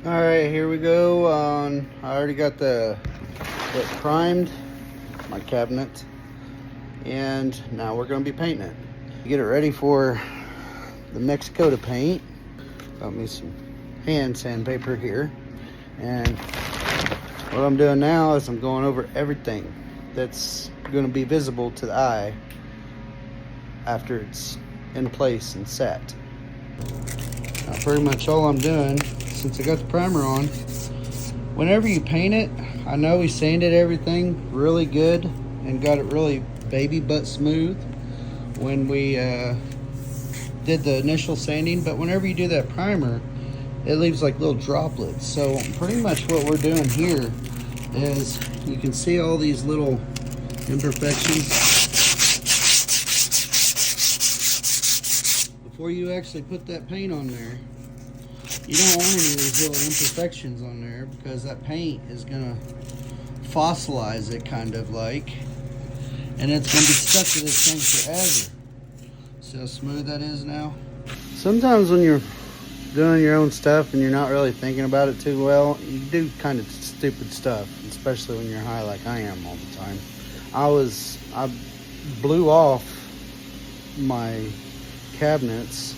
All right, here we go. I already got it primed, my cabinet, and now we're gonna be painting it. Get it ready for the next coat of paint. Got me some hand sandpaper here, and what I'm doing now is I'm going over everything that's gonna be visible to the eye after it's in place and set. Now, pretty much all I'm doing, since I got the primer on, whenever you paint it, I know we sanded everything really good and got it really baby butt smooth when we did the initial sanding, but whenever you do that primer, it leaves like little droplets. So pretty much what we're doing here is, you can see all these little imperfections. Before you actually put that paint on there, you don't want any of these little imperfections on there, because that paint is gonna fossilize it, kind of like, and it's gonna be stuck to this thing forever. See how smooth that is now? Sometimes when you're doing your own stuff and you're not really thinking about it too well, you do kind of stupid stuff, especially when you're high like I am all the time. I blew off my cabinets.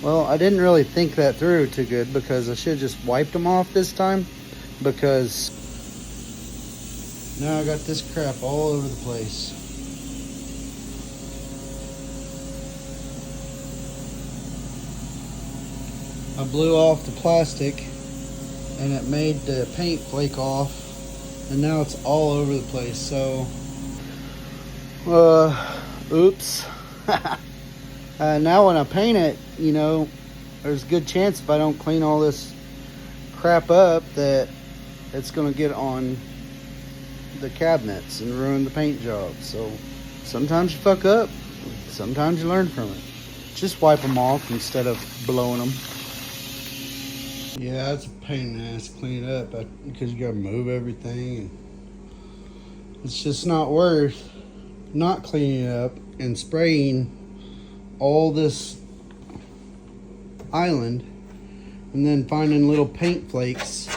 Well, I didn't really think that through too good, because I should have just wiped them off this time, because now I got this crap all over the place. I blew off the plastic and it made the paint flake off, and now it's all over the place. So oops. Now when I paint it, you know, there's a good chance if I don't clean all this crap up that it's going to get on the cabinets and ruin the paint job. So sometimes you fuck up, sometimes you learn from it. Just wipe them off instead of blowing them. Yeah, it's a pain in the ass to clean it up, because you got to move everything, and it's just not worth not cleaning it up and spraying all this island and then finding little paint flakes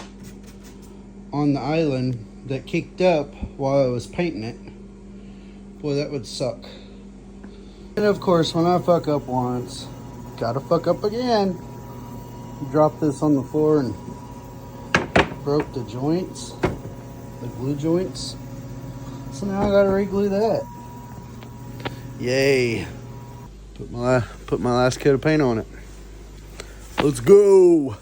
on the island that kicked up while I was painting it. Boy, that would suck. And of course, when I fuck up once, gotta fuck up again. Dropped this on the floor and broke the joints, the glue joints. So now I gotta re-glue that. Yay. Put my last coat of paint on it. Let's go.